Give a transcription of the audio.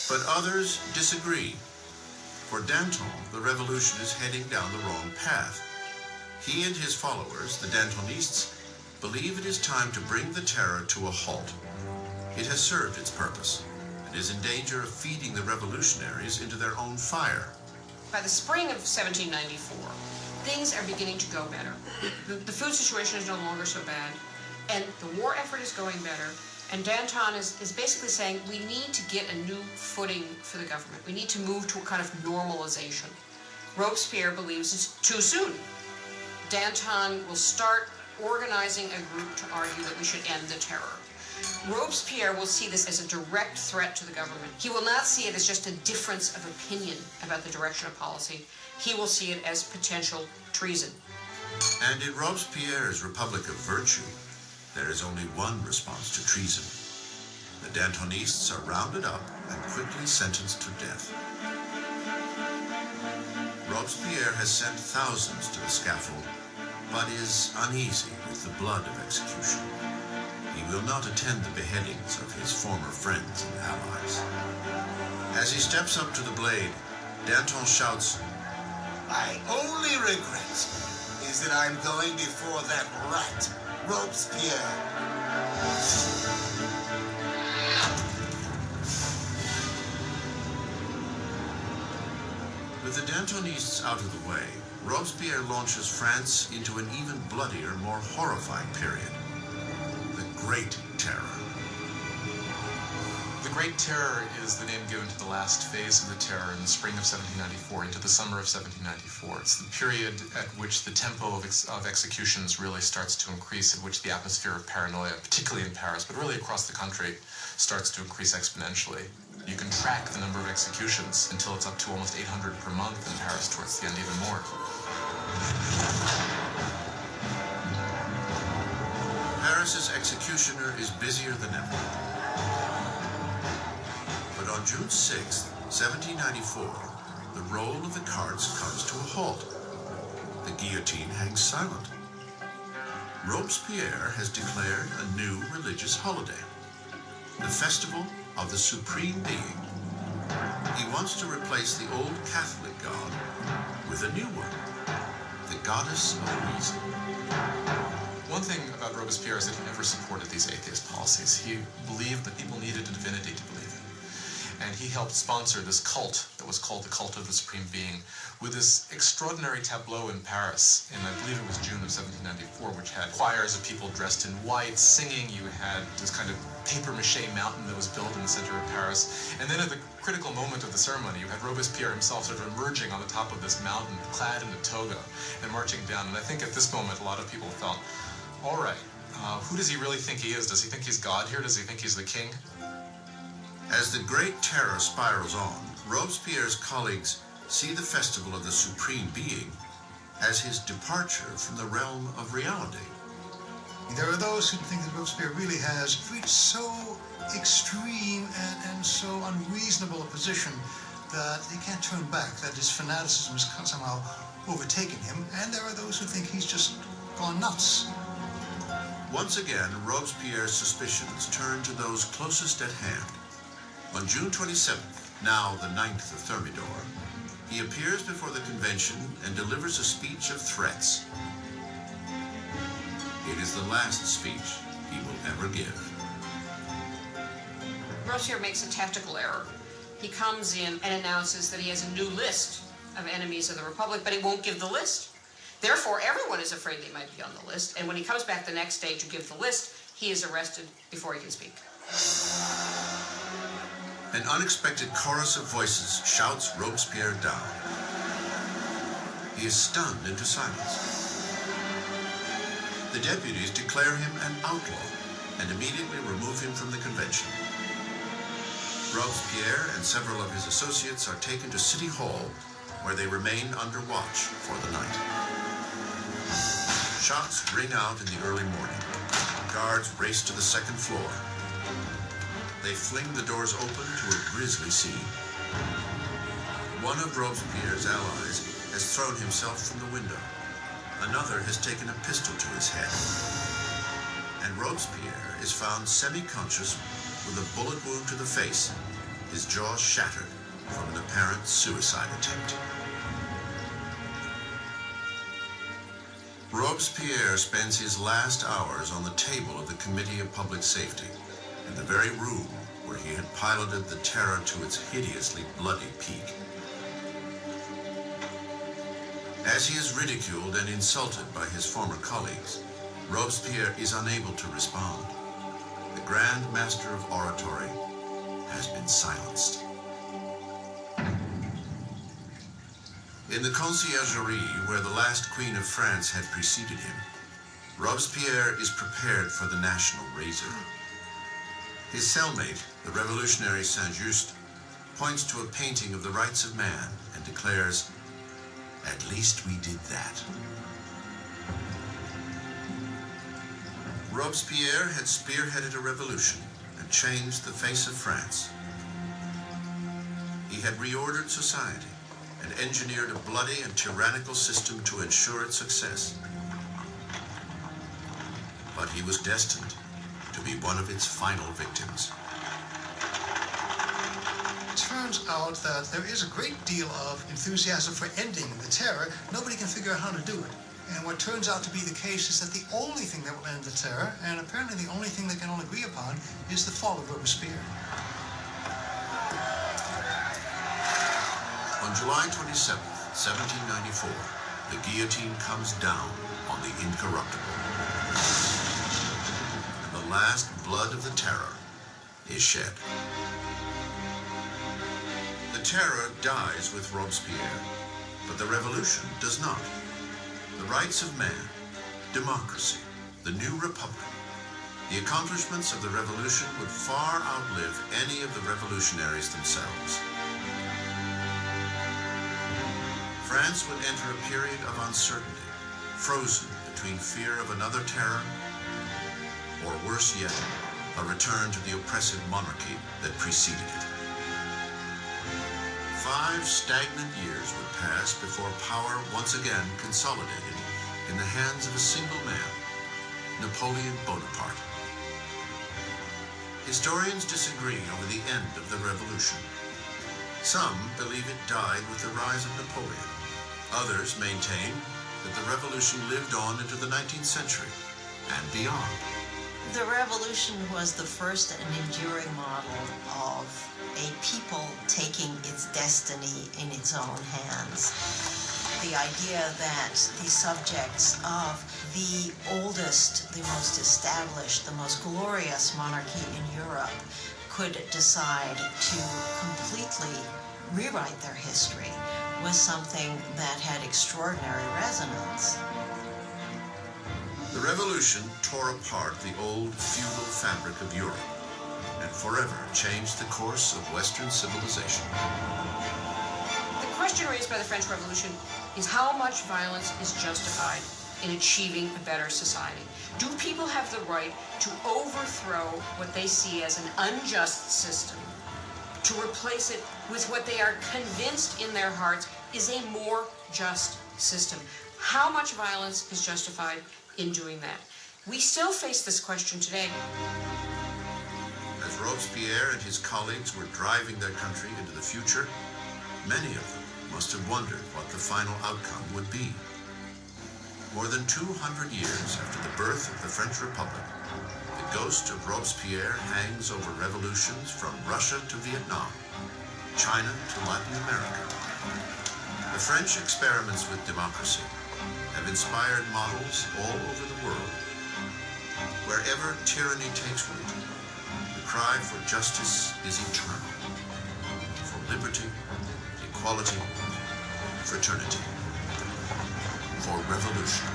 But others disagree. For Danton, the revolution is heading down the wrong path. He and his followers, the Dantonists, believe it is time to bring the terror to a halt. It has served its purpose and is in danger of feeding the revolutionaries into their own fire. By the spring of 1794, things are beginning to go better. The food situation is no longer so bad, and the war effort is going better. And Danton is basically saying we need to get a new footing for the government. We need to move to a kind of normalization. Robespierre believes it's too soon. Danton will start organizing a group to argue that we should end the terror. Robespierre will see this as a direct threat to the government. He will not see it as just a difference of opinion about the direction of policy. He will see it as potential treason. And in Robespierre's Republic of Virtue, there is only one response to treason. The Dantonists are rounded up and quickly sentenced to death. Robespierre has sent thousands to the scaffold, but is uneasy with the blood of execution. He will not attend the beheadings of his former friends and allies. As he steps up to the blade, Danton shouts, "My only regret is that I'm going before that rat, Robespierre." With the Dantonists out of the way, Robespierre launches France into an even bloodier, more horrifying period. The Great Terror. The Great Terror is the name given to the last phase of the terror in the spring of 1794 into the summer of 1794. It's the period at which the tempo of executions really starts to increase, at which the atmosphere of paranoia, particularly in Paris, but really across the country, starts to increase exponentially. You can track the number of executions until it's up to almost 800 per month in Paris, towards the end even more. Paris's executioner is busier than ever. But on June 6, 1794, the roll of the carts comes to a halt. The guillotine hangs silent. Robespierre has declared a new religious holiday, the Festival of the Supreme Being. He wants to replace the old Catholic god with a new one, the goddess of reason. One thing about Robespierre is that he never supported these atheist policies. He believed that people needed a divinity to believe in. And he helped sponsor this cult that was called the Cult of the Supreme Being, with this extraordinary tableau in Paris, in I believe it was June of 1794, which had choirs of people dressed in white, singing. You had this kind of papier-mâché mountain that was built in the center of Paris. And then at the critical moment of the ceremony, you had Robespierre himself sort of emerging on the top of this mountain, clad in a toga, and marching down. And I think at this moment, a lot of people felt, all right, who does he really think he is? Does he think he's God here? Does he think he's the king? As the Great Terror spirals on, Robespierre's colleagues see the Festival of the Supreme Being as his departure from the realm of reality. There are those who think that Robespierre really has reached so extreme and so unreasonable a position that he can't turn back, that his fanaticism has somehow overtaken him, and there are those who think he's just gone nuts. Once again, Robespierre's suspicions turn to those closest at hand. On June 27th, now the 9th of Thermidor, he appears before the convention and delivers a speech of threats. It is the last speech he will ever give. Robespierre makes a tactical error. He comes in and announces that he has a new list of enemies of the Republic, but he won't give the list. Therefore, everyone is afraid they might be on the list, and when he comes back the next day to give the list, he is arrested before he can speak. An unexpected chorus of voices shouts Robespierre down. He is stunned into silence. The deputies declare him an outlaw and immediately remove him from the convention. Robespierre and several of his associates are taken to City Hall, where they remain under watch for the night. Shots ring out in the early morning. Guards race to the second floor. They fling the doors open to a grisly scene. One of Robespierre's allies has thrown himself from the window. Another has taken a pistol to his head. And Robespierre is found semi-conscious with a bullet wound to the face his jaw shattered from an apparent suicide attempt. Robespierre spends his last hours on the table of the Committee of Public Safety, in the very room where he had piloted the Terror to its hideously bloody peak. As he is ridiculed and insulted by his former colleagues, Robespierre is unable to respond. The Grand Master of Oratory has been silenced. In the Conciergerie, where the last Queen of France had preceded him, Robespierre is prepared for the national razor. His cellmate, the revolutionary Saint-Just, points to a painting of the rights of man and declares, "At least we did that." Robespierre had spearheaded a revolution and changed the face of France. He had reordered society and engineered a bloody and tyrannical system to ensure its success. But he was destined to be one of its final victims. It turns out that there is a great deal of enthusiasm for ending the terror. Nobody can figure out how to do it. And what turns out to be the case is that the only thing that will end the terror, and apparently the only thing they can all agree upon, is the fall of Robespierre. On July 27, 1794, the guillotine comes down on the incorruptible. And the last blood of the terror is shed. The terror dies with Robespierre, but the revolution does not. The rights of man, democracy, the new republic, the accomplishments of the revolution would far outlive any of the revolutionaries themselves. France would enter a period of uncertainty, frozen between fear of another terror, or worse yet, a return to the oppressive monarchy that preceded it. 5 stagnant years would pass before power once again consolidated in the hands of a single man, Napoleon Bonaparte. Historians disagree over the end of the revolution. Some believe it died with the rise of Napoleon. Others maintain that the revolution lived on into the 19th century and beyond. The revolution was the first and enduring model of a people taking its destiny in its own hands. The idea that the subjects of the oldest, the most established, the most glorious monarchy in Europe could decide to completely rewrite their history was something that had extraordinary resonance. The revolution tore apart the old feudal fabric of Europe and forever changed the course of Western civilization. The question raised by the French Revolution is how much violence is justified in achieving a better society. Do people have the right to overthrow what they see as an unjust system, to replace it with what they are convinced in their hearts is a more just system? How much violence is justified in doing that? We still face this question today. As Robespierre and his colleagues were driving their country into the future, many of them must have wondered what the final outcome would be. More than 200 years after the birth of the French Republic, the ghost of Robespierre hangs over revolutions from Russia to Vietnam, China to Latin America. The French experiments with democracy have inspired models all over the world. Wherever tyranny takes root, the cry for justice is eternal, for liberty, equality, fraternity, for revolution.